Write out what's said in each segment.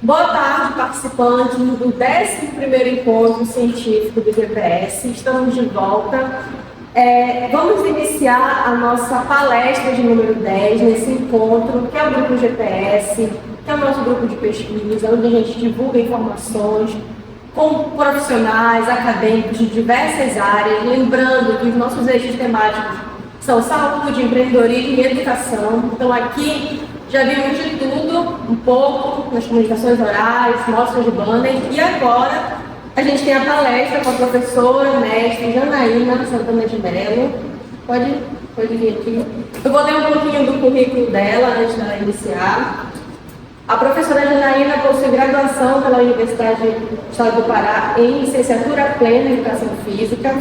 Boa tarde, participantes do 11º Encontro Científico do GPS. Estamos de volta. Vamos iniciar a nossa palestra de número 10 nesse encontro, que é o Grupo GPS, que é o nosso grupo de pesquisa, onde a gente divulga informações com profissionais, acadêmicos de diversas áreas, lembrando que os nossos eixos temáticos são saúde, empreendedorismo e educação. Então aqui já vimos de tudo, um pouco, nas comunicações orais, mostras de banner, e agora a gente tem a palestra com a professora, mestre Janaína Santana de Mello. Pode vir aqui. Eu vou ler um pouquinho do currículo dela antes de ela iniciar. A professora Janaína possui graduação pela Universidade do Estado do Pará em licenciatura plena em Educação Física.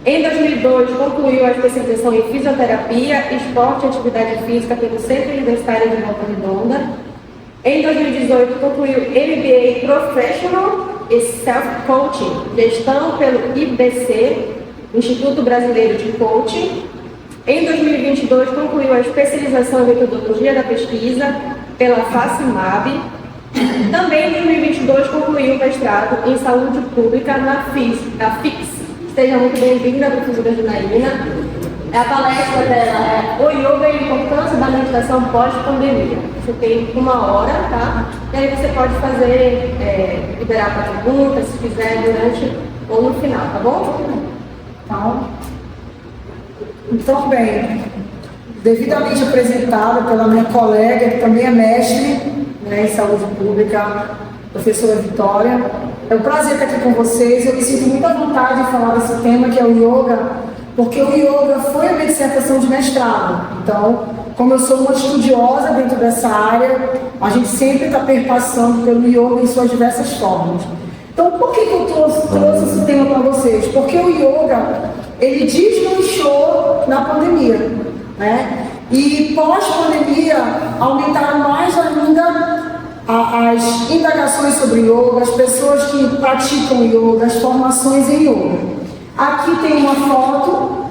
Em 2002, concluiu a especialização em Fisioterapia, Esporte e Atividade Física pelo Centro Universitário de Volta Redonda. Em 2018, concluiu MBA Professional e Self-Coaching, Gestão pelo IBC, Instituto Brasileiro de Coaching. Em 2022, concluiu a especialização em Metodologia da Pesquisa pela FACIMAB. Também em 2022, concluiu o mestrado em Saúde Pública na FIX. Seja muito bem-vinda, professora Janaína. A palestra dela é O Yoga e a Importância da Meditação Pós-Pandemia. Você tem 1 hora, tá? E aí você pode fazer, liberar para perguntas, se quiser, durante ou no final, tá bom? Então, bem, devidamente apresentada pela minha colega, que também é mestre, né, em Saúde Pública, professora Vitória. É um prazer estar aqui com vocês. Eu me sinto muito à vontade de falar desse tema, que é o yoga, porque o yoga foi a minha dissertação de mestrado. Então, como eu sou uma estudiosa dentro dessa área, a gente sempre está perpassando pelo yoga em suas diversas formas. Então, por que eu trouxe esse tema para vocês? Porque o yoga, ele deslanchou na pandemia, né? E pós-pandemia, aumentaram mais ainda as indagações sobre yoga, as pessoas que praticam yoga, as formações em yoga. Aqui tem uma foto,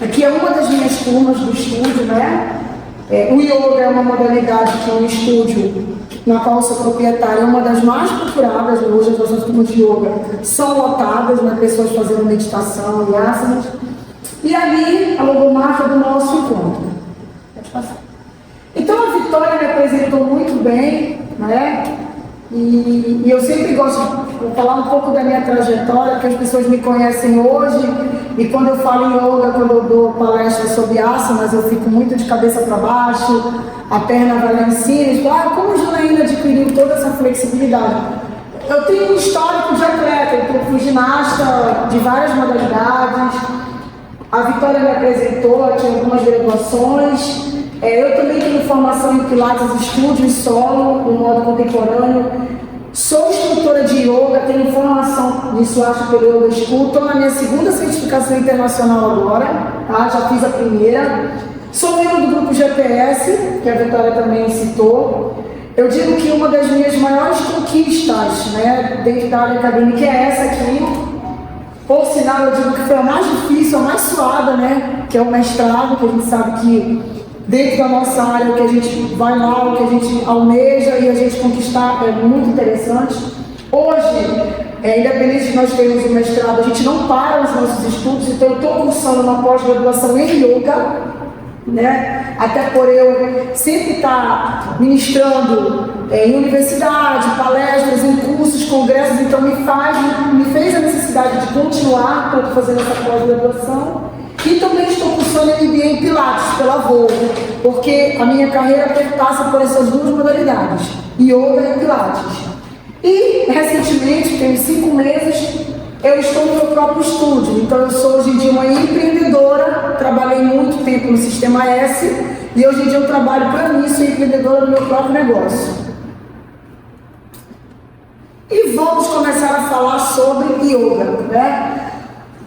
aqui é uma das minhas turmas do estúdio, né? O yoga é uma modalidade que é um estúdio na qual eu sou proprietária, é uma das mais procuradas hoje. As nossas turmas de yoga são lotadas, né? Pessoas fazendo meditação e asanas. E ali a logomarca do nosso encontro. Pode passar. Então a Vitória me apresentou muito bem, né? E eu sempre gosto de falar um pouco da minha trajetória, porque as pessoas me conhecem hoje, e quando eu falo em yoga, quando eu dou palestra sobre asanas, eu fico muito de cabeça para baixo, a perna vai lá em cima, e falo, como a Janaína adquiriu toda essa flexibilidade? Eu tenho um histórico de atleta, eu fui ginasta de várias modalidades, a Vitória me apresentou, eu tinha algumas graduações. Eu também tenho formação em Pilates Estúdio e Solo, no modo contemporâneo. Sou instrutora de yoga, tenho formação de Swastika Yoga School. Estou na minha 2ª certificação internacional agora, tá? Já fiz a primeira. Sou membro do Grupo GPS, que a Vitória também citou. Eu digo que uma das minhas maiores conquistas, né, dentro da área acadêmica é essa aqui. Por sinal, eu digo que foi a mais difícil, a mais suada, né, que é o mestrado, que a gente sabe que dentro da nossa área, o que a gente vai lá, o que a gente almeja e a gente conquistar é muito interessante. Hoje, independente de nós termos o mestrado, a gente não para os nossos estudos, então eu estou cursando uma pós-graduação em yoga, né? Até por eu sempre estar ministrando em universidade, palestras, em cursos, congressos, então me fez a necessidade de continuar fazendo essa pós-graduação. E também estou cursando MBA em Pilates, pela Volvo, porque a minha carreira passa por essas 2 modalidades, yoga e Pilates. E, recentemente, tem 5 meses, eu estou no meu próprio estúdio. Então, eu sou hoje em dia uma empreendedora, trabalhei muito tempo no Sistema S, e hoje em dia eu trabalho para mim, sou empreendedora do meu próprio negócio. E vamos começar a falar sobre yoga, né?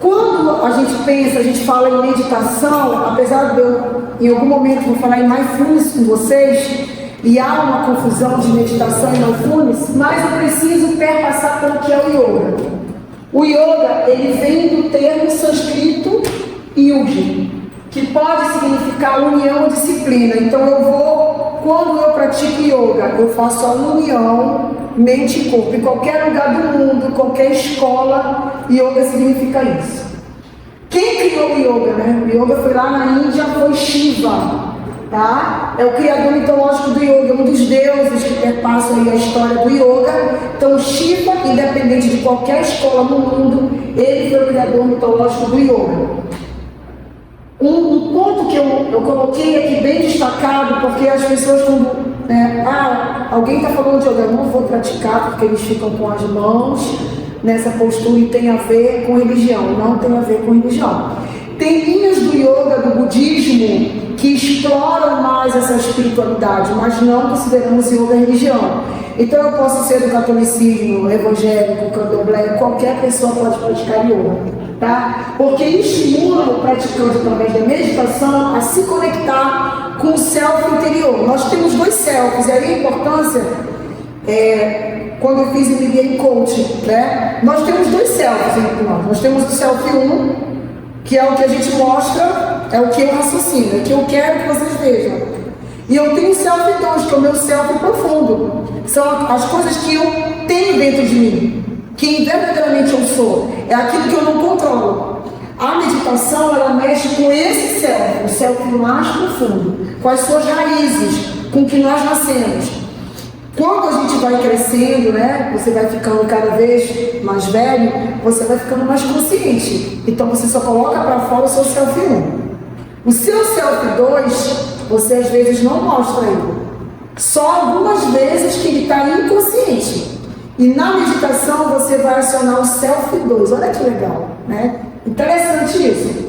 Quando a gente pensa, a gente fala em meditação, apesar de eu, em algum momento, vou falar em mindfulness com vocês, e há uma confusão de meditação e mindfulness, mas eu preciso perpassar pelo que é o yoga. O yoga, ele vem do termo sânscrito yugi, que pode significar união ou disciplina. Então eu vou quando eu pratico yoga, eu faço a união mente e corpo. Em qualquer lugar do mundo, qualquer escola, yoga significa isso. Quem criou o yoga, né? O yoga foi lá na Índia, foi Shiva, tá? É o criador mitológico do yoga, um dos deuses que perpassam aí a história do yoga. Então, Shiva, independente de qualquer escola no mundo, ele foi o criador mitológico do yoga. Um ponto que eu coloquei aqui bem destacado, porque as pessoas quando alguém está falando de yoga, eu não vou praticar, porque eles ficam com as mãos nessa postura e tem a ver com religião. Não tem a ver com religião. Tem linhas do yoga, do budismo, que exploram mais essa espiritualidade, mas não consideramos yoga religião. Então eu posso ser do catolicismo, evangélico, candomblé, qualquer pessoa pode praticar yoga, tá? Porque estimula o praticante através da meditação a se conectar com o self interior. Nós temos dois selves, e aí a importância quando eu fiz MBA em coaching, né? Nós temos dois selves entre nós. Nós temos o self 1, que é o que a gente mostra, é o que eu raciocino, é o que eu quero que vocês vejam. E eu tenho o self 2, que é o meu self profundo. São as coisas que eu tenho dentro de mim, quem verdadeiramente eu sou. É aquilo que eu não controlo. A meditação, ela mexe com esse self, o self mais profundo, com as suas raízes, com que nós nascemos. Quando a gente vai crescendo, né, você vai ficando cada vez mais velho, você vai ficando mais consciente. Então você só coloca para fora o seu self 1. O seu self 2, você às vezes não mostra ele. Só algumas vezes que ele está inconsciente. E na meditação você vai acionar o self 2. Olha que legal, né? Interessante isso.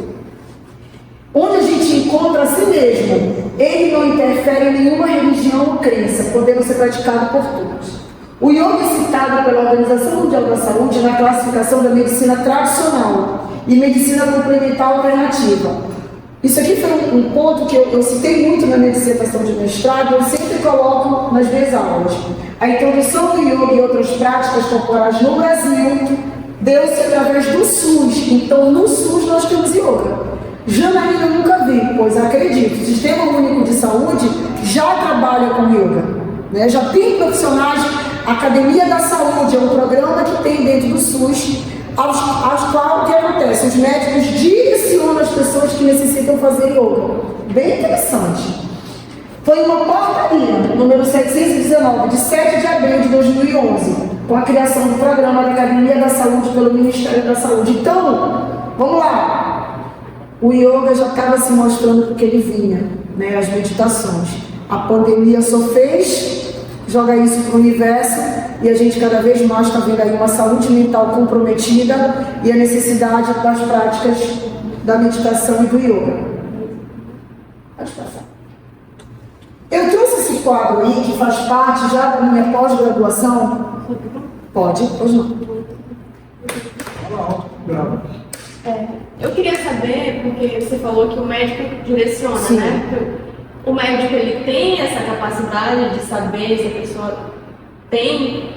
Onde a gente encontra a si mesmo, ele não interfere em nenhuma religião ou crença, podendo ser praticado por todos. O yoga é citado pela Organização Mundial da Saúde na classificação da medicina tradicional e medicina complementar alternativa. Isso aqui foi um ponto que eu citei muito na minha dissertação de mestrado, eu sempre coloco nas minhas aulas. A introdução do yoga e outras práticas corporais no Brasil deu-se através do SUS. Então, no SUS nós temos yoga. Janaína eu nunca vi, pois acredito, o Sistema Único de Saúde já trabalha com yoga, né? Já tem profissionais, a Academia da Saúde é um programa que tem dentro do SUS, aos qual o que acontece? Os médicos direcionam as pessoas que necessitam fazer yoga. Bem interessante. Foi uma portaria, número 719, de 7 de abril de 2011, com a criação do programa da Academia da Saúde pelo Ministério da Saúde. Então, vamos lá. O yoga já estava se mostrando porque ele vinha, né, as meditações. A pandemia só fez jogar isso para o universo e a gente cada vez mais está vendo aí uma saúde mental comprometida e a necessidade das práticas da meditação e do yoga. Pode passar. Eu trouxe esse quadro aí que faz parte já da minha pós-graduação. Pode? Pois não. Eu queria saber, porque você falou que o médico direciona, sim, né? O médico, ele tem essa capacidade de saber se a pessoa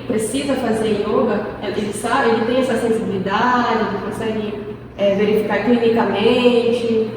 precisa fazer yoga? Ele sabe, ele tem essa sensibilidade, ele consegue verificar clinicamente?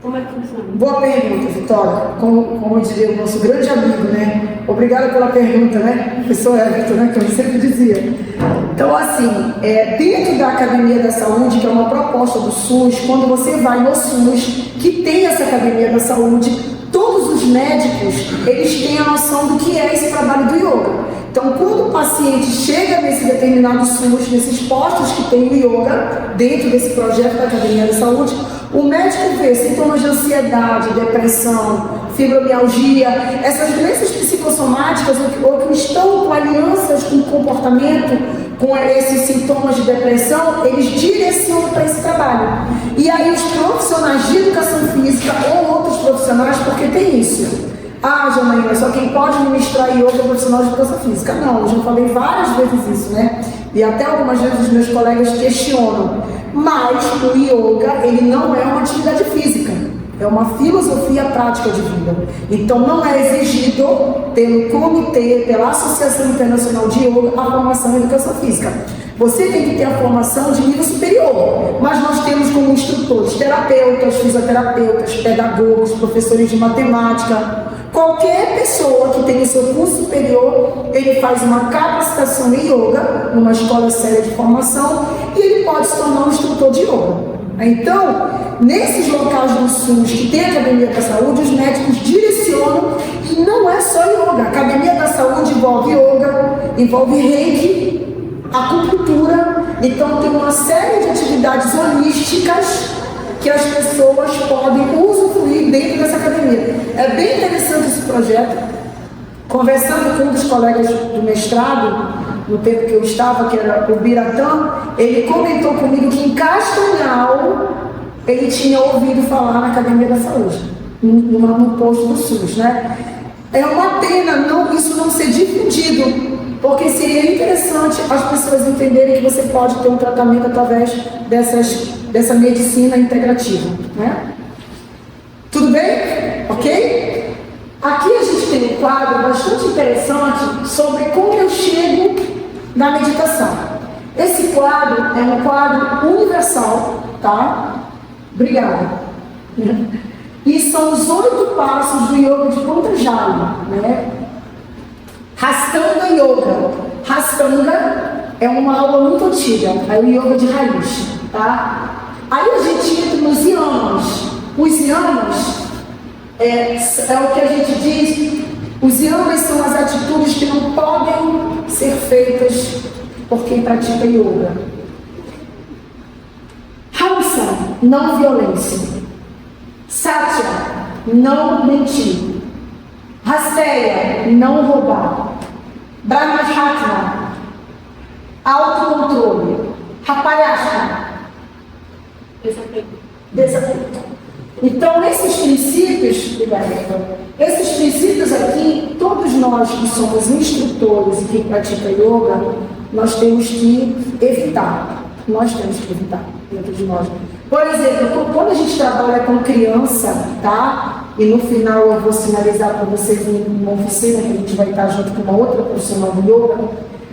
Como é que funciona? Boa pergunta, Vitória. Como diria o nosso grande amigo, né? Obrigada pela pergunta, né? Professor Everton, né? Que eu sempre dizia. Então, assim, dentro da Academia da Saúde, que é uma proposta do SUS, quando você vai no SUS, que tem essa Academia da Saúde, todos os médicos, eles têm a noção do que é esse trabalho do yoga. Então, quando o paciente chega nesse determinado SUS, nesses postos que tem o yoga, dentro desse projeto da Academia da Saúde, o médico vê sintomas de ansiedade, depressão, fibromialgia, essas doenças psicossomáticas ou que estão com alianças com o comportamento, com esses sintomas de depressão, eles direcionam para esse trabalho. E aí os profissionais de educação física ou outros profissionais, porque tem isso. Ah, Janaína, só quem pode ministrar yoga é profissional de educação física. Não, eu já falei várias vezes isso, né? E até algumas vezes os meus colegas questionam. Mas o yoga, ele não é uma atividade física. É uma filosofia prática de vida. Então não é exigido pelo comitê, pela Associação Internacional de Yoga, a formação em educação física. Você tem que ter a formação de nível superior, mas nós temos como instrutores terapeutas, fisioterapeutas, pedagogos, professores de matemática, Qualquer pessoa que tenha seu curso superior, ele faz uma capacitação em yoga, numa escola séria de formação, e ele pode se tornar um instrutor de yoga. Então, nesses locais do SUS que tem a Academia da Saúde, os médicos direcionam, e não é só yoga. A Academia da Saúde envolve yoga, envolve reiki, acupuntura, então tem uma série de atividades holísticas que as pessoas podem usufruir dentro dessa academia. É bem interessante esse projeto. Conversando com um dos colegas do mestrado, no tempo que eu estava, que era o Biratã, ele comentou comigo que em Castanhal ele tinha ouvido falar na Academia da Saúde, no posto do SUS, né? É uma pena isso não ser difundido, porque seria interessante as pessoas entenderem que você pode ter um tratamento através dessa medicina integrativa, né? Tudo bem? Ok? Aqui a gente tem um quadro bastante interessante sobre como eu chego na meditação. Esse quadro é um quadro universal, tá? Obrigada. E são os 8 passos do yoga de Patanjali, né? Rastanga Yoga. Rastanga é uma aula muito antiga, é o yoga de raiz, tá? Aí a gente entra nos yamas. Os yamas é o que a gente diz, os yamas são as atitudes que não podem ser feitas por quem pratica yoga. Hamsa, não violência. Satya, não mentir. Rasteya, não roubar. Brahmacharya, autocontrole. Rapayasana, desapego. Então, esses princípios aqui, todos nós que somos instrutores e que praticam yoga, nós temos que evitar. Nós temos que evitar dentro de nós. Por exemplo, quando a gente trabalha com criança, tá? E no final eu vou sinalizar para vocês uma oficina que a gente vai estar junto com uma outra profissional do yoga,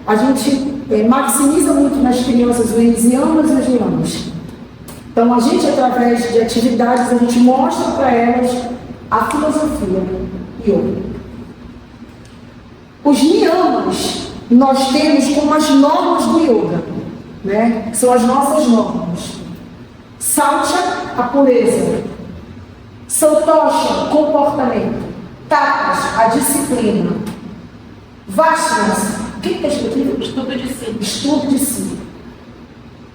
a gente maximiza muito nas crianças os yamas e os niyamas. Então, a gente, através de atividades, a gente mostra para elas a filosofia yoga. Os niyamas, nós temos como as normas do yoga, né? São as nossas normas. Saucha, a pureza. Santosha, comportamento. Tapas, a disciplina. Vasanas, o que está escrito? Estudo de si. Estudo de si.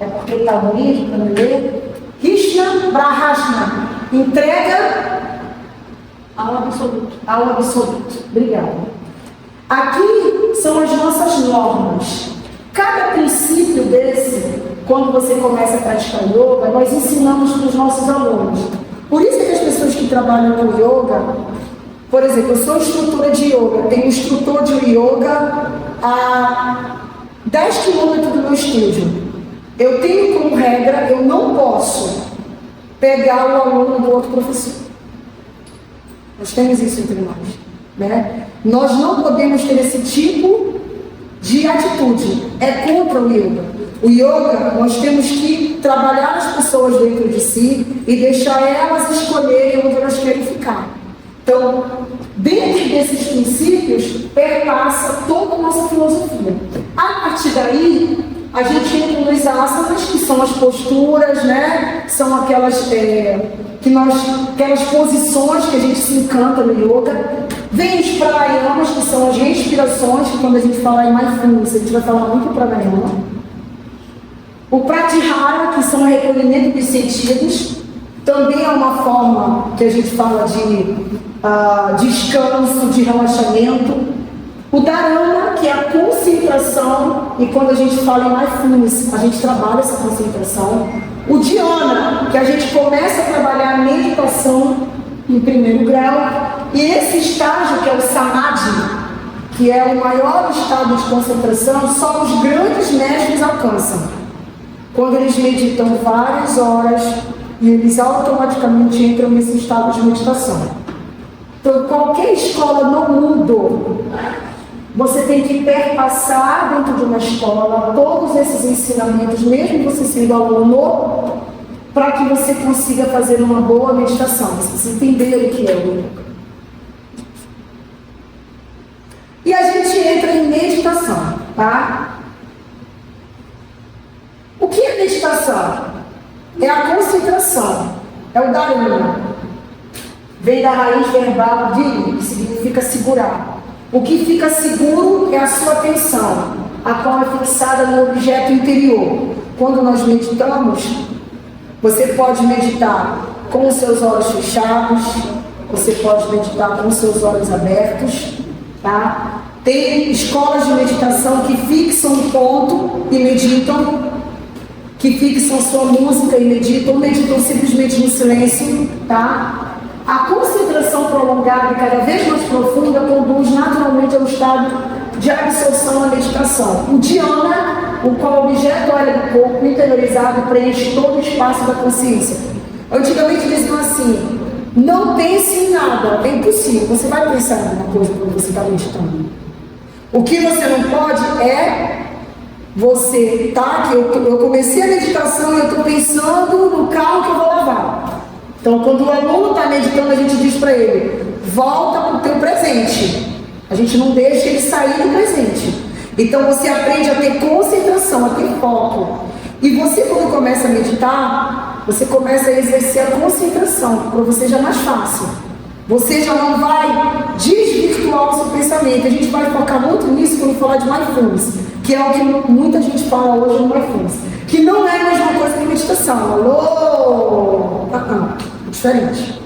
É porque está bonito para me ler. Krishna Brahmasana, entrega Ao absoluto. ao absoluto. Obrigada. Aqui são as nossas normas. Cada princípio desse, quando você começa a praticar yoga, nós ensinamos para os nossos alunos. Por isso que as pessoas que trabalham com yoga, por exemplo, eu sou instrutora de yoga, tenho um instrutor de yoga a 10 quilômetros do meu estúdio. Eu tenho como regra, eu não posso pegar o aluno do outro professor. Nós temos isso entre nós, né? Nós não podemos ter esse tipo de atitude. É contra o yoga. O yoga, nós temos que trabalhar as pessoas dentro de si e deixar elas escolherem onde elas querem ficar. Então, dentro desses princípios, perpassa toda a nossa filosofia. A partir daí, a gente entra nos asanas, que são as posturas, né? São aquelas posições que a gente se encanta no yoga. Vem os pranayamas, que são as respirações, que quando a gente fala em mindfulness, a gente vai falar muito pranayama. O pratyahara, que são o recolhimento dos sentidos, também é uma forma que a gente fala de descanso, de relaxamento. O dharana, que é a concentração, e quando a gente fala em mindfulness, a gente trabalha essa concentração. O dhyana, que a gente começa a trabalhar a meditação em primeiro grau. E esse estágio, que é o samadhi, que é o maior estado de concentração, só os grandes mestres alcançam. Quando eles meditam várias horas, e eles automaticamente entram nesse estado de meditação. Então, qualquer escola no mundo, você tem que perpassar dentro de uma escola todos esses ensinamentos, mesmo você sendo aluno, para que você consiga fazer uma boa meditação. Você precisa entender o que é o yoga. E a gente entra em meditação, tá? O que é meditação? É a concentração, é o dharana. Vem da raiz verbal diri, que significa segurar. O que fica seguro é a sua atenção, a qual é fixada no objeto interior. Quando nós meditamos, você pode meditar com os seus olhos fechados, você pode meditar com os seus olhos abertos, tá? Tem escolas de meditação que fixam um ponto e meditam, que fixam sua música e meditam simplesmente no silêncio, tá? A concentração prolongada e cada vez mais profunda conduz naturalmente ao estado de absorção na meditação. O dhyana, o qual o objeto área do corpo interiorizado preenche todo o espaço da consciência. Antigamente diziam assim: não pense em nada, é impossível. Você vai pensar em alguma coisa quando você está meditando. O que você não pode é você tá aqui. Eu comecei a meditação e eu estou pensando no carro que eu vou lavar. Então, quando o aluno está meditando, a gente diz para ele: volta para o teu presente. A gente não deixa ele sair do presente. Então, você aprende a ter concentração, a ter foco. E você, quando começa a meditar, você começa a exercer a concentração. Para você já é mais fácil. Você já não vai desvirtuar o seu pensamento. A gente vai focar muito nisso quando falar de mindfulness, que é o que muita gente fala hoje no mindfulness, que não é a mesma coisa que meditação. Alô? Diferente.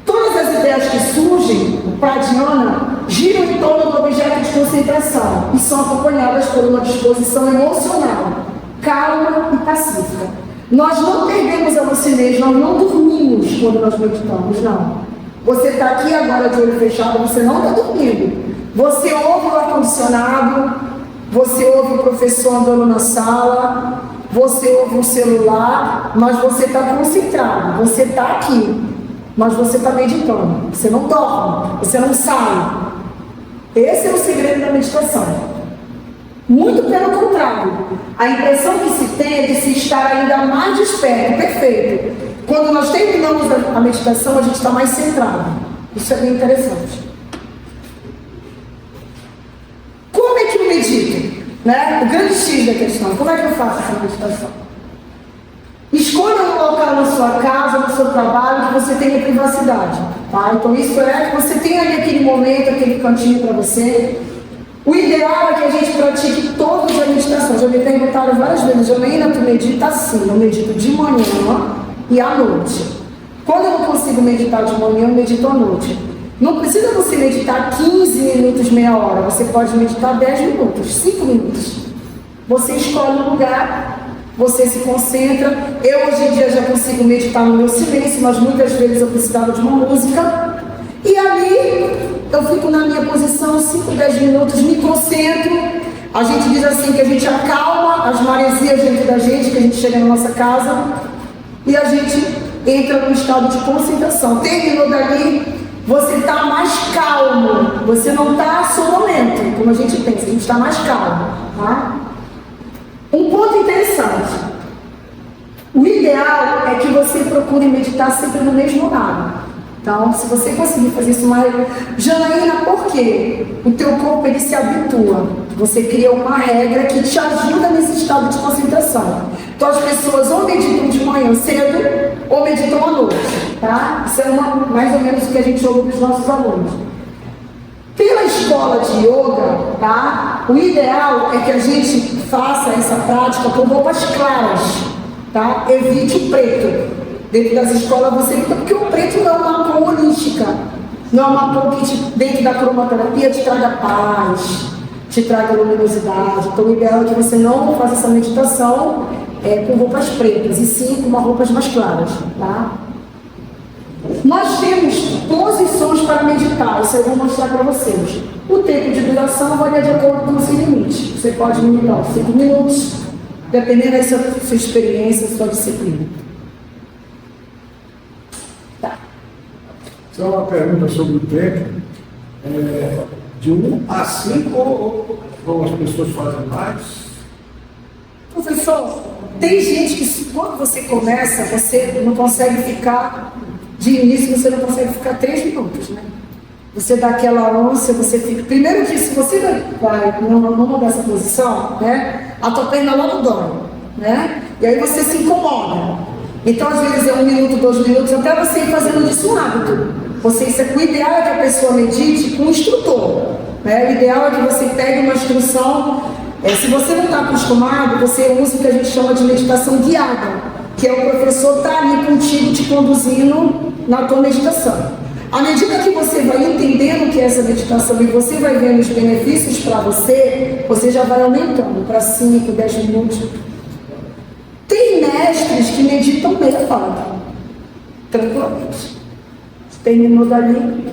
Todas as ideias que surgem, o pradhyana, giram em torno do objeto de concentração e são acompanhadas por uma disposição emocional, calma e pacífica. Nós não perdemos a lucidez, nós não dormimos quando nós meditamos, não. Você está aqui agora de olho fechado, você não está dormindo. Você ouve o ar-condicionado, você ouve o professor andando na sala, você ouve um celular, mas você está concentrado, você está aqui, mas você está meditando. Você não dorme, você não sai. Esse é o segredo da meditação. Muito pelo contrário, a impressão que se tem é de se estar ainda mais desperto, perfeito. Quando nós terminamos a meditação, a gente está mais centrado. Isso é bem interessante. Como é que eu medito? Né? O grande X da questão. Como é que eu faço essa meditação? Escolha um local na sua casa, no seu trabalho, que você tenha privacidade. Tá? Então isso é que você tenha ali aquele momento, aquele cantinho para você. O ideal é que a gente pratique todas as meditações. Já me perguntaram várias vezes: Janaína, tu medita assim? Eu medito de manhã e à noite. Quando eu não consigo meditar de manhã, eu medito à noite. Não precisa você meditar 15 minutos, meia hora. Você pode meditar 10 minutos, 5 minutos. Você escolhe um lugar, você se concentra. Eu hoje em dia já consigo meditar no meu silêncio, mas muitas vezes eu precisava de uma música. E ali eu fico na minha posição 5, 10 minutos, me concentro. A gente diz assim que a gente acalma as maresias dentro da gente, que a gente chega na nossa casa e a gente entra num estado de concentração. Terminou dali, você está mais calmo, você não está sonolento, como a gente pensa, a gente está mais calmo. Tá? Um ponto interessante: o ideal é que você procure meditar sempre no mesmo horário. Então, se você conseguir fazer isso mais... Janaína, por quê? O teu corpo, ele se habitua. Você cria uma regra que te ajuda nesse estado de concentração. Então, as pessoas ou meditam de manhã cedo, ou meditam à noite, tá? Isso é mais ou menos o que a gente ouve dos nossos alunos. Pela escola de yoga, tá? O ideal é que a gente faça essa prática com roupas claras, tá? Evite o preto. Dentro das escolas você evita, porque o preto não é uma cor holística, não é uma cor que dentro da cromoterapia te traga paz, te traga luminosidade. Então o ideal é que você não faça essa meditação com roupas pretas, e sim com roupas mais claras, tá? Nós temos posições para meditar, isso eu vou mostrar para vocês. O tempo de duração varia de acordo com o seu limite. Você pode meditar 5 minutos, dependendo da sua experiência, da sua disciplina. Só uma pergunta sobre o tempo. De 1 a 5 ou as pessoas fazem mais? Professor, tem gente que quando você começa, você não consegue ficar, de início você não consegue ficar 3 minutos, né? você dá aquela ânsia, você fica... Primeiro que se você vai numa dessa posição, né, a tua perna logo dói, né? E aí você se incomoda. Então, às vezes, é 1 minuto, 2 minutos, até você ir fazendo disso um hábito. O ideal é que a pessoa medite com um instrutor, né? O ideal é que você pegue uma instrução. Se você não está acostumado, você usa o que a gente chama de meditação guiada, que é o professor estar ali contigo, te conduzindo na tua meditação. À medida que você vai entendendo o que é essa meditação e você vai vendo os benefícios para você, você já vai aumentando para 5, 10 minutos. Tem mestres que meditam meia hora, tranquilamente. Terminou dali.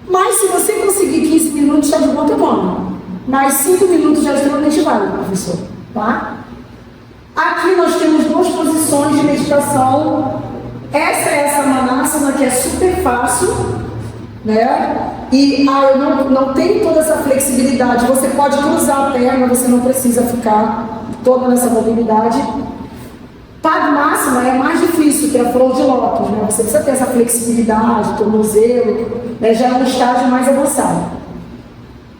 Mas se você conseguir 15 minutos, já de bom tamanho. Mais 5 minutos já é extremamente válido, professor. Tá? Aqui nós temos 2 posições de meditação. Essa é essa Manasana, que é super fácil, né? E eu não tenho toda essa flexibilidade. Você pode cruzar a perna, você não precisa ficar toda nessa mobilidade. Padmasana é mais difícil, que é a flor de lótus, né? Você precisa ter essa flexibilidade, tornozelo, né? Já é um estágio mais avançado.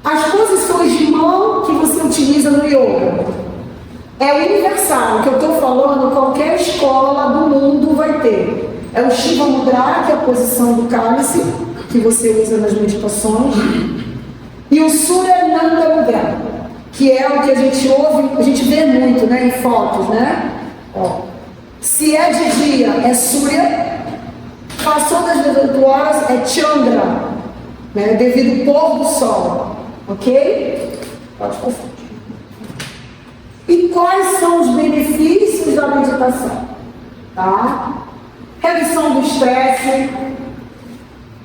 As posições de mão que você utiliza no yoga é universal. O que eu estou falando, qualquer escola do mundo vai ter. É o Shiva Mudra, que é a posição do cálice, que você usa nas meditações, e o Surya Nanda Mudra, que é o que a gente ouve, a gente vê muito, né, em fotos, né? Ó. Se é de dia, é Surya, passou das 18 horas, é Chandra, né, devido ao pôr do sol, ok? Pode passar. E quais são os benefícios da meditação? Tá? Redução do estresse.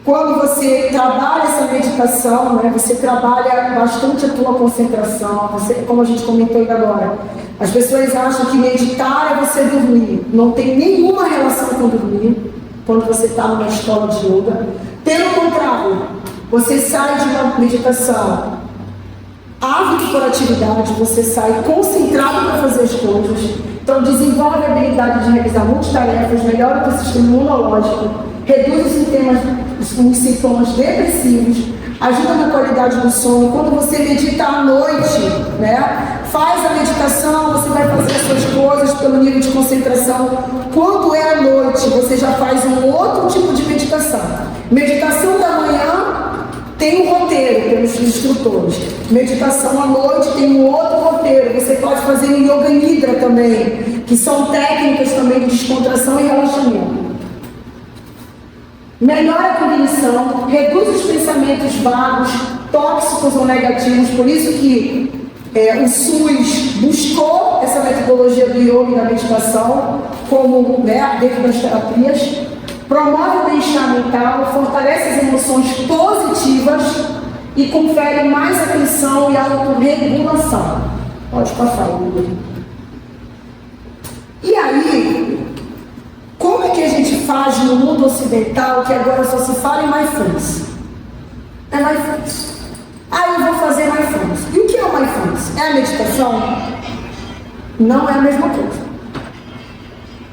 Quando você trabalha essa meditação, né, você trabalha bastante a tua concentração. Como a gente comentou ainda agora, as pessoas acham que meditar é você dormir. Não tem nenhuma relação com dormir quando você está numa escola de yoga. Pelo contrário, você sai de uma meditação ávido por atividade, você sai concentrado para fazer as coisas. Então desenvolve a habilidade de realizar multitarefas, melhora o teu sistema imunológico, reduz os sintomas depressivos, ajuda na qualidade do sono. Quando você medita à noite, né, faz a meditação, você vai fazer as suas coisas pelo nível de concentração. Quando é à noite, você já faz um outro tipo de meditação. Meditação da manhã tem um roteiro pelos instrutores. Meditação à noite tem um outro roteiro. Você pode fazer um Yoga Nidra também, que são técnicas também de descontração e relaxamento. Melhora a cognição, reduz os pensamentos vagos, tóxicos ou negativos. Por isso que o SUS buscou essa metodologia do yoga e da meditação como, né, dentro das terapias. Promove o bem-estar mental, fortalece as emoções positivas e confere mais atenção e autorregulação. Pode passar, Hugo. E aí, como é que a gente faz no mundo ocidental que agora só se fala em mindfulness? É mindfulness. Eu vou fazer mindfulness. E o que é o mindfulness? É a meditação? Não é a mesma coisa.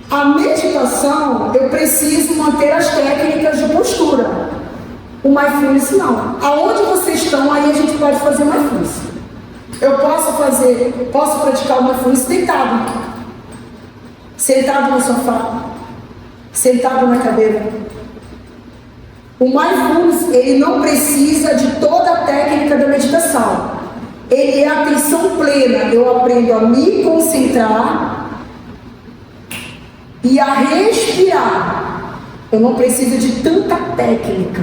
A meditação, eu preciso manter as técnicas de postura. O mindfulness não. Aonde vocês estão, aí a gente pode fazer mindfulness. Eu posso praticar o mindfulness deitado. Sentado no sofá. Sentado na cadeira. O mindfulness, ele não precisa de toda a técnica da meditação. Ele é atenção plena. Eu aprendo a me concentrar e a respirar. Eu não preciso de tanta técnica.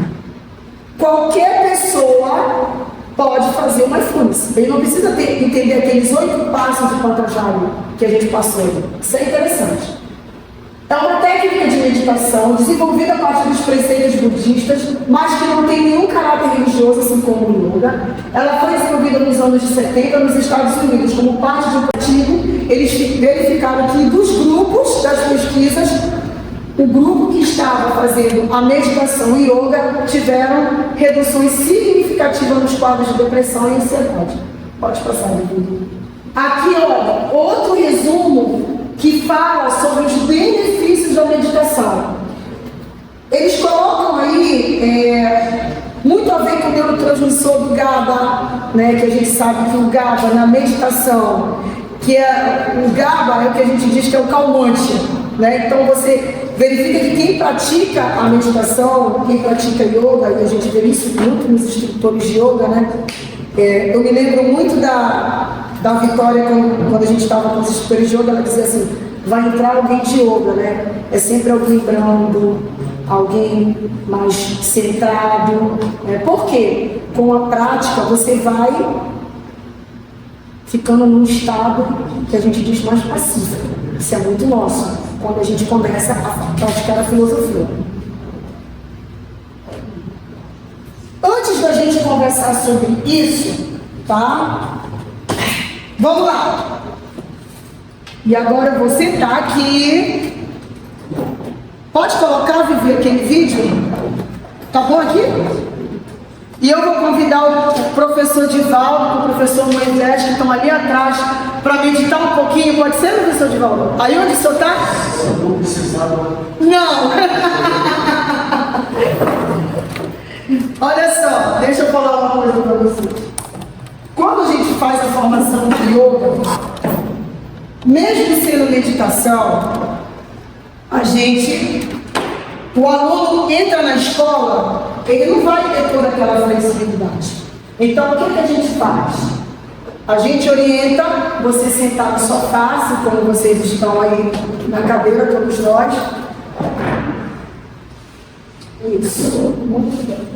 Qualquer pessoa pode fazer uma mindfulness. Ele não precisa entender aqueles 8 passos de Patanjali que a gente passou. Isso é interessante. É uma técnica de meditação desenvolvida a partir dos preceitos budistas, mas que não tem nenhum caráter religioso, assim como o yoga. Ela foi desenvolvida nos anos de 70 nos Estados Unidos, como parte de um artigo. Eles verificaram que dos grupos das pesquisas, o grupo que estava fazendo a meditação e yoga tiveram reduções significativas nos quadros de depressão e ansiedade. Pode passar, Dudu. Aqui, olha, outro resumo que fala sobre os benefícios da meditação. Eles colocam aí Muito a ver com o neurotransmissor do GABA, né? Que a gente sabe que o GABA na meditação, o GABA é o que a gente diz que é o calmante, né? Então você verifica que quem pratica a meditação, quem pratica yoga, e a gente vê isso muito nos instrutores de yoga, né? Eu me lembro muito da Vitória, quando a gente estava com os instrutores de yoga, ela dizia assim, vai entrar alguém de yoga, né? É sempre alguém brando, alguém mais centrado. Por quê? Com a prática você vai ficando num estado que a gente diz mais passivo. Isso é muito nosso, quando a gente começa a praticar a filosofia. Antes da gente conversar sobre isso, tá? Vamos lá. E agora eu vou sentar aqui. Pode colocar, Vivi, aquele vídeo? Tá bom aqui? E eu vou convidar o professor Divaldo, o professor Moisés, que estão ali atrás, para meditar um pouquinho. Pode ser, professor Divaldo? Aí onde o senhor está? Eu vou precisar. Não! Olha só, deixa eu falar uma coisa para vocês. Quando a gente faz a formação de yoga, mesmo sendo meditação, o aluno entra na escola, ele não vai ter toda aquela flexibilidade. Então, o que a gente faz? A gente orienta você sentar no sofá, assim como vocês estão aí na cadeira, todos nós. Isso, muito bem.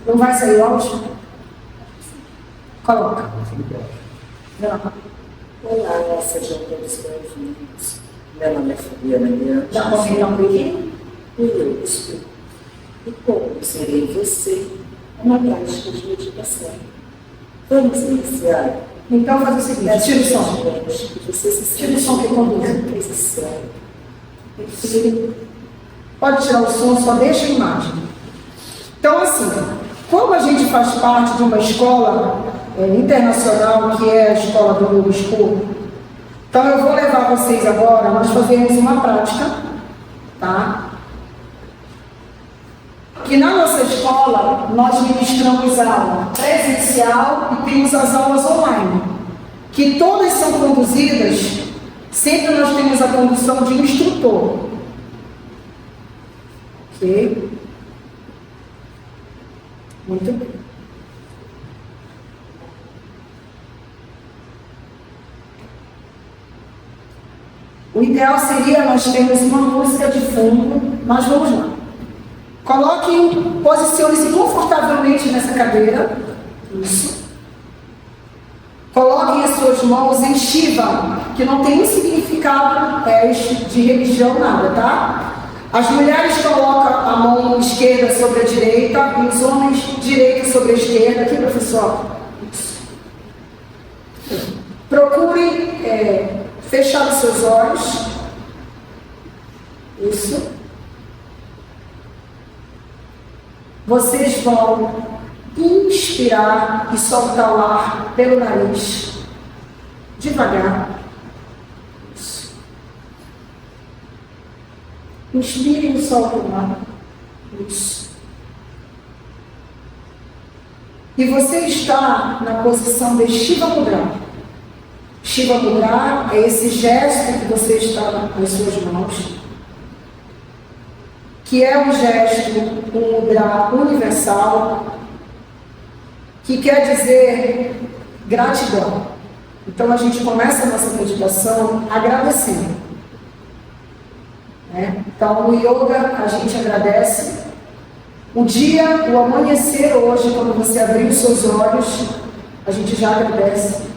Não vai sair o áudio? Coloca. Não. Olá, sejam todos bem-vindos. Meu nome é Fabiana Miranda. Dá para aumentar um pouquinho? Isso. E conduzirei você na prática de meditação. Vamos iniciar. Então, faz o seguinte, tira o som. Você se Tira o som que conduz. na posição. Pode tirar o som, só deixa a imagem. Então, assim, como a gente faz parte de uma escola internacional, que é a escola do Yoga School, então eu vou levar vocês agora, nós fazemos uma prática, tá? Que na nossa escola, nós ministramos aula presencial e temos as aulas online, que todas são conduzidas, sempre nós temos a condução de um instrutor. Ok? Muito bem. O ideal seria nós termos uma música de fundo, mas vamos lá. Coloquem, posicione-se confortavelmente nessa cadeira. Isso. Coloquem as suas mãos em Shiva, que não tem um significado de religião, nada, tá? As mulheres colocam a mão esquerda sobre a direita e os homens direita sobre a esquerda. Aqui, professor. Isso. Procurem fechar os seus olhos. Isso. Vocês vão inspirar e soltar o ar pelo nariz. Devagar. Isso. Inspire e solte o ar. Isso. E você está na posição de Shiva Mudra. Shiva Mudra é esse gesto que você está nas suas mãos, que é um gesto, um mudra universal, que quer dizer gratidão. Então a gente começa a nossa meditação agradecendo. Então no yoga a gente agradece. O dia, o amanhecer hoje, quando você abrir os seus olhos, a gente já agradece.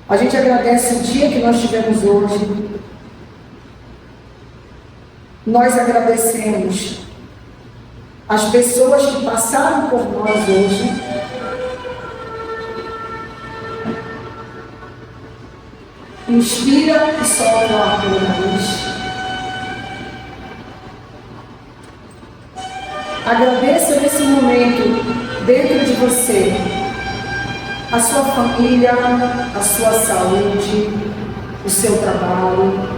A gente agradece o dia que nós tivemos hoje. Nós agradecemos as pessoas que passaram por nós hoje. Inspira e solta o ar pelo nariz. Agradeça nesse momento, dentro de você, a sua família, a sua saúde, o seu trabalho.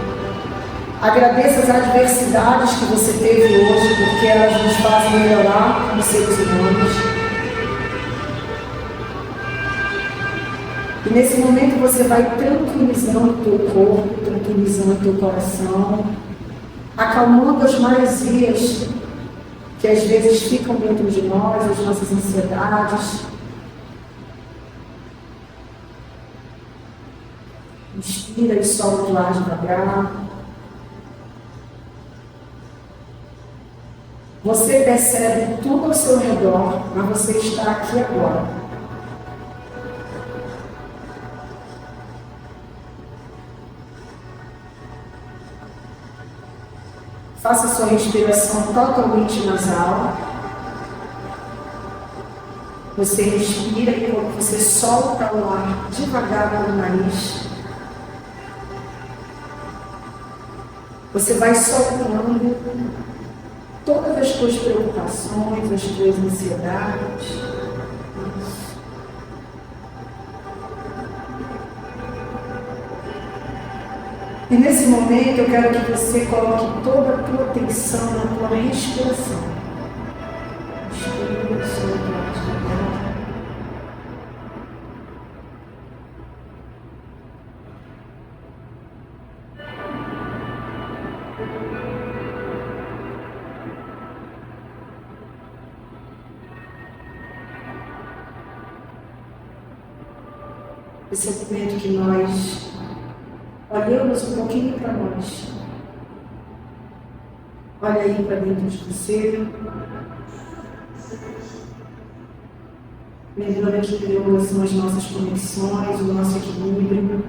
Agradeça as adversidades que você teve hoje, porque elas nos fazem melhorar como seres humanos. E nesse momento você vai tranquilizando o teu corpo, tranquilizando o teu coração, acalmando as maresias que às vezes ficam dentro de nós, as nossas ansiedades. Inspira e solta o ar devagar. Você percebe tudo ao seu redor, mas você está aqui agora. Faça sua respiração totalmente nasal. Você respira e quando você solta o ar devagar pelo nariz, você vai soltando todas as suas preocupações, as suas ansiedades. E nesse momento eu quero que você coloque toda a tua atenção na tua respiração. Respira, solta, devagar. Esse é o momento que nós olhamos um pouquinho para nós. Olha aí para dentro de você. Lembrando que Deus são as nossas conexões, o nosso equilíbrio.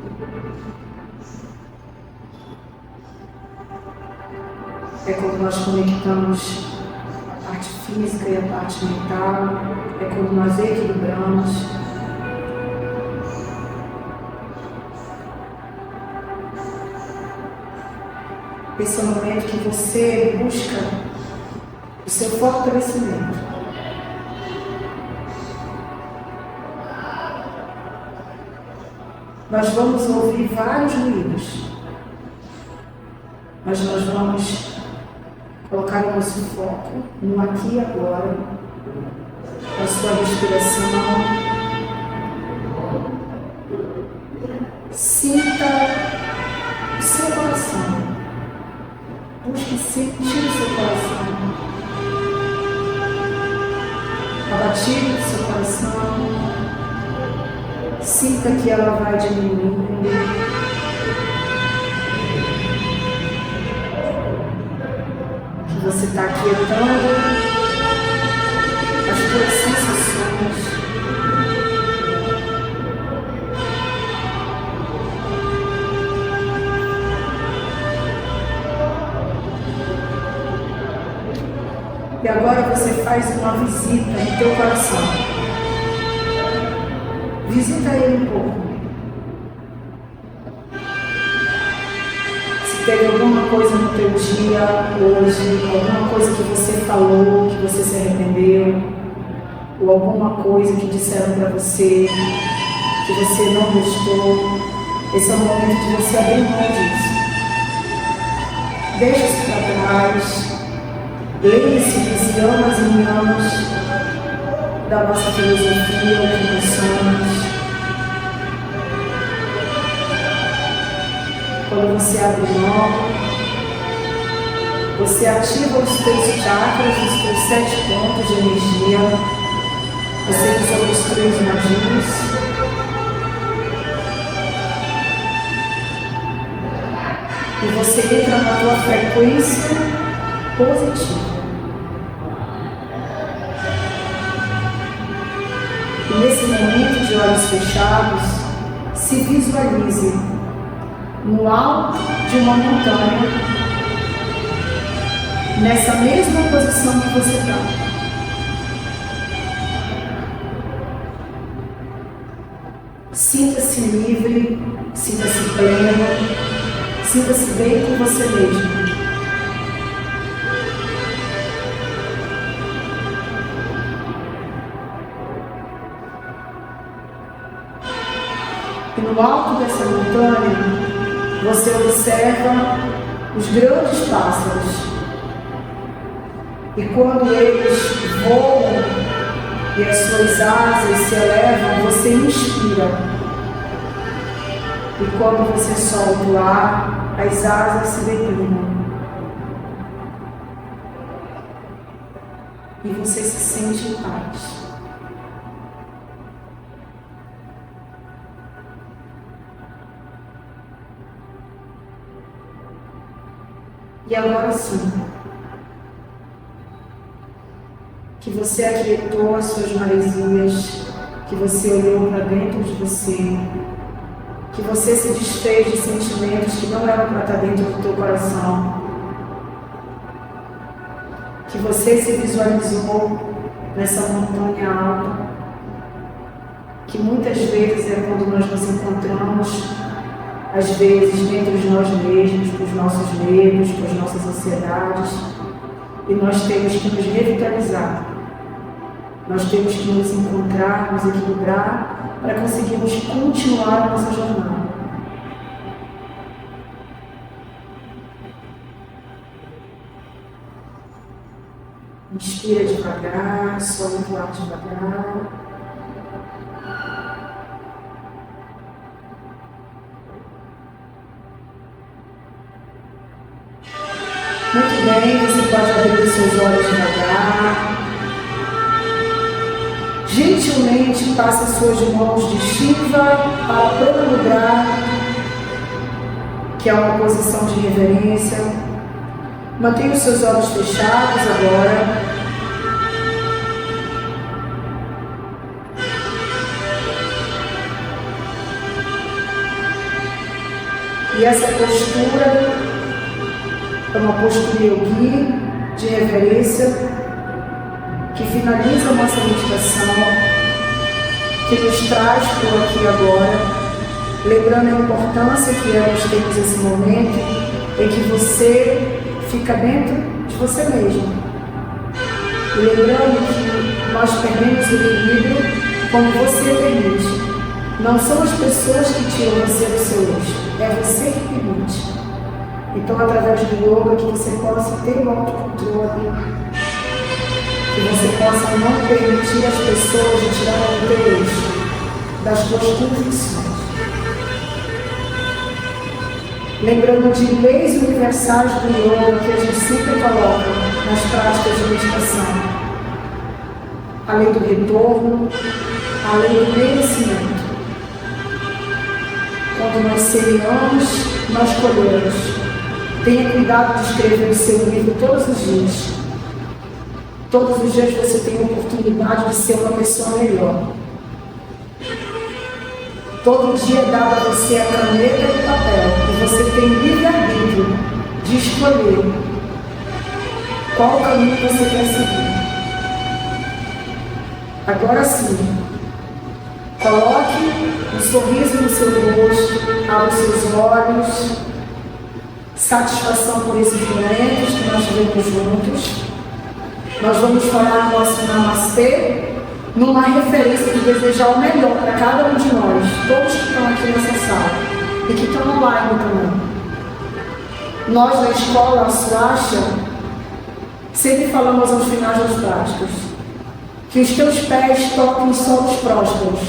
É quando nós conectamos a parte física e a parte mental. É quando nós equilibramos. Esse é o momento que você busca o seu fortalecimento. Nós vamos ouvir vários ruídos, mas nós vamos colocar o nosso foco no aqui e agora, na sua respiração. Sinta o seu coração. Busque sentir o seu coração, a batida do seu coração. Sinta que ela vai diminuindo. Que você está aquietando as suas sensações. E agora você faz uma visita no teu coração. Visita ele um pouco. Se teve alguma coisa no teu dia hoje, alguma coisa que você falou, que você se arrependeu, ou alguma coisa que disseram para você, que você não gostou, esse é o momento de você abrir mão disso. Deixa isso para trás. Lembre-se dos yamas e niyamas da nossa filosofia, o que nós somos. Quando você abre mão, você ativa os teus chakras, os teus 7 pontos de energia. Você usa os 3 nadis. E você entra na tua frequência positiva. E nesse momento de olhos fechados, se visualize no alto de uma montanha, nessa mesma posição que você está. Sinta-se livre, sinta-se pleno, sinta-se bem com você mesmo. E no alto dessa montanha, você observa os grandes pássaros. E quando eles voam e as suas asas se elevam, você inspira. E quando você solta o ar, as asas se deprimem. E você se sente em paz. E agora sim, que você aquietou as suas maresias, que você olhou para dentro de você, que você se desfez de sentimentos que não eram para estar dentro do teu coração, que você se visualizou nessa montanha alta, que muitas vezes é quando nós nos encontramos, às vezes dentro de nós mesmos, com os nossos medos, com as nossas ansiedades, e nós temos que nos revitalizar, nós temos que nos encontrar, nos equilibrar, para conseguirmos continuar a nossa jornada. Inspira devagar, solta o ar devagar. Muito bem, você pode abrir os seus olhos devagar. Gentilmente passe as suas mãos de Shiva para Pranamudra, que é uma posição de reverência. Mantenha os seus olhos fechados agora. E essa postura é uma postura yogi de reverência que finaliza a nossa meditação, que nos traz por aqui agora, lembrando a importância que é nós termos esse momento em que você fica dentro de você mesmo. E lembrando que nós perdemos o equilíbrio quando você permite. Não são as pessoas que tiram você do seu eixo, é você que permite. Então, através do yoga, que você possa ter o autocontrole, que você possa não permitir as pessoas de tirar o teu eixo das tuas convicções. Lembrando de leis universais do yoga que a gente sempre coloca nas práticas de meditação. A lei do retorno, a lei do merecimento. Quando nós semeamos, nós colhemos. Tenha cuidado de escrever o seu livro todos os dias. Todos os dias você tem a oportunidade de ser uma pessoa melhor. Todo dia dá a você a caneta e o papel. E você tem livre-arbítrio de escolher qual caminho você quer seguir. Agora sim, coloque um sorriso no seu rosto, abra os seus olhos, satisfação por esses momentos que nós tivemos juntos. Nós vamos falar o nosso Namastê numa referência de desejar o melhor para cada um de nós, todos que estão aqui nessa sala e que estão online também. Nós na escola, a Swastika, sempre falamos aos finais das práticas que os teus pés toquem solos prósperos,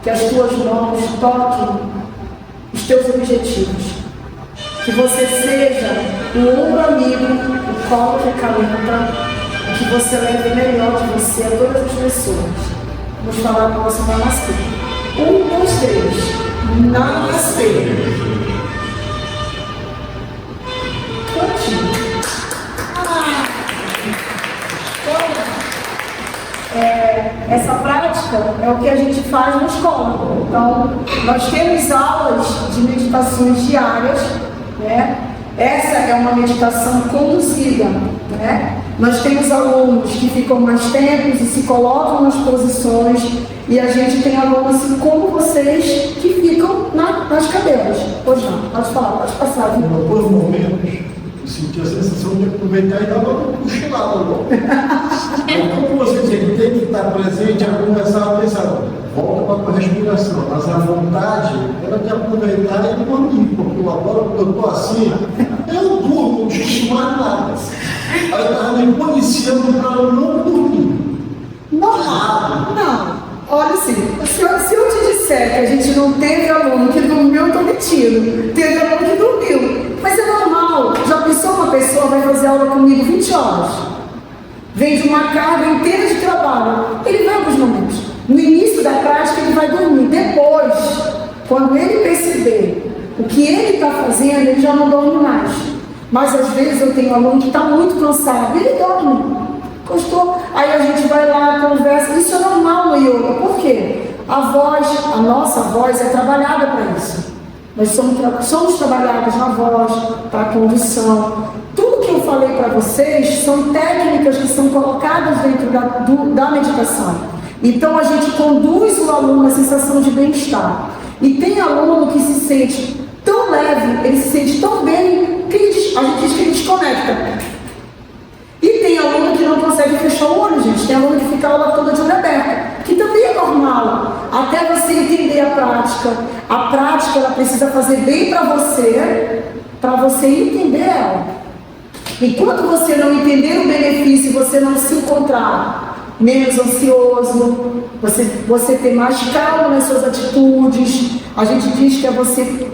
que as tuas mãos toquem os teus objetivos, que você seja o ombro amigo, o colo que acalenta, e que você leve o melhor de você a todas as pessoas. Vamos falar no nosso Namastê. 1, 2, 3. Namastê. Cantinho. Essa prática é o que a gente faz na escola. Então, nós temos aulas de meditações diárias, né? Essa é uma meditação conduzida, né? Nós temos alunos que ficam mais tempos e se colocam nas posições, e a gente tem alunos assim como vocês que ficam nas cadeiras. Pois não, pode falar, pode passar. Em alguns momentos, eu senti a sensação de aproveitar e dar uma cochilada logo. Como você dizia que tem que estar presente, eu começava a pensar, volta para a tua respiração, mas a vontade era de aproveitar e dormir, porque agora, quando eu estou assim, eu cochicho mais nada. Aí eu estava me policiando para eu não dormir. Normal. Não. Olha assim, se eu te disser que a gente não teve aluno que dormiu, eu estou mentindo. Teve aluno que dormiu. Mas é normal. Já pensou uma pessoa vai fazer aula comigo 20 horas? Vem de uma carga inteira de trabalho. Ele vai alguns momentos. No início da prática ele vai dormir. Depois, quando ele perceber o que ele está fazendo, ele já não dorme mais. Mas às vezes eu tenho um aluno que está muito cansado e ele dorme. Gostou? Aí a gente vai lá, conversa. Isso é normal no yoga. Por quê? A nossa voz é trabalhada para isso. Nós somos trabalhados na voz, para a condição. Tudo que eu falei para vocês são técnicas que são colocadas dentro da meditação. Então a gente conduz o aluno à sensação de bem-estar. E tem aluno que se sente tão leve, ele se sente tão bem, que a gente diz que ele desconecta. E tem aluno que não consegue fechar o olho, gente. Tem aluno que fica a aula toda de olho aberto, que também é normal. Até você entender a prática. A prática, ela precisa fazer bem para você entender ela. Enquanto você não entender o benefício, você não se encontrar menos ansioso, você ter mais calma nas suas atitudes. A gente diz que é você,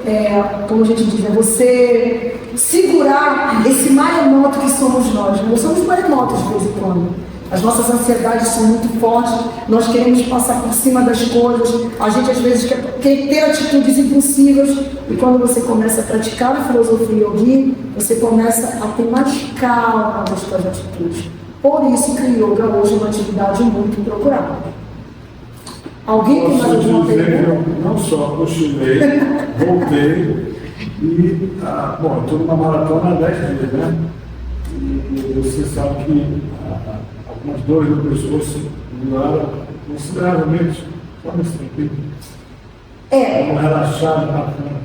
como a gente diz, é você segurar esse maremoto que somos nós. Nós somos maremotos de vez em quando. As nossas ansiedades são muito fortes, nós queremos passar por cima das coisas, a gente às vezes quer ter atitudes impulsivas, e quando você começa a praticar a filosofia yogi, você começa a ter mais calma nas suas atitudes. Por isso que o yoga hoje é uma atividade muito procurada. Alguém tem mais alguma pergunta? Eu não só cochilei, voltei e, bom, estou numa maratona há 10 dias, né? E você sabe que algumas dores do pescoço melhoraram consideravelmente, só nesse tempo. Vamos relaxar na frente.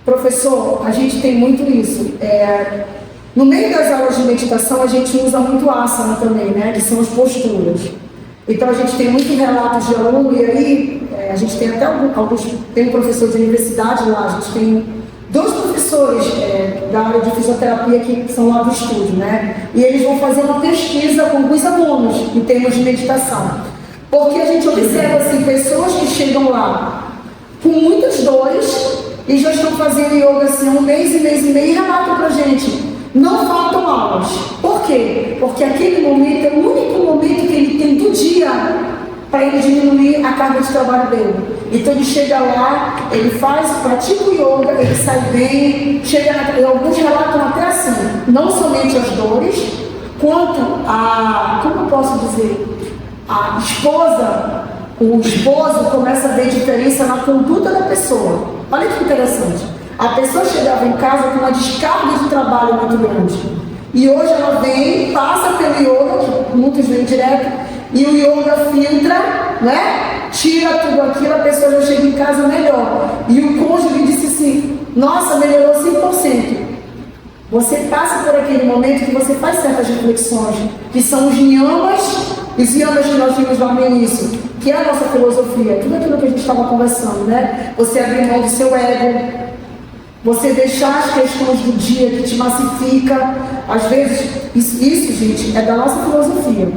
Professor, a gente tem muito isso. No meio das aulas de meditação, a gente usa muito asana também, né? Que são as posturas. Então, a gente tem muitos relatos de aluno, e aí a gente tem até alguns, tem um professor de universidade lá, a gente tem 2 professores da área de fisioterapia que são lá do estúdio, né? E eles vão fazer uma pesquisa com alguns alunos em termos de meditação. Porque a gente observa, assim, pessoas que chegam lá com muitas dores e já estão fazendo yoga, assim, há um mês e meio, e relatam pra gente. Não faltam aulas. Por quê? Porque aquele momento é o único momento que ele tem do dia para ele diminuir a carga de trabalho dele. Então ele chega lá, ele pratica o yoga, ele sai bem, alguns relatam até assim, não somente as dores, quanto como eu posso dizer, a esposa, o esposo começa a ver diferença na conduta da pessoa. Olha que interessante. A pessoa chegava em casa com uma descarga de trabalho muito grande. E hoje ela vem, passa pelo yoga, que muitos vêm direto, e o yoga filtra, né? Tira tudo aquilo, a pessoa já chega em casa melhor. E o cônjuge disse assim, nossa, melhorou 100%. Você passa por aquele momento que você faz certas reflexões, que são os yamas que nós vimos lá no início, que é a nossa filosofia, tudo aquilo que a gente estava conversando, né? Você abrir mão do seu ego, você deixar as questões do dia que te massifica. Às vezes, isso, gente, é da nossa filosofia.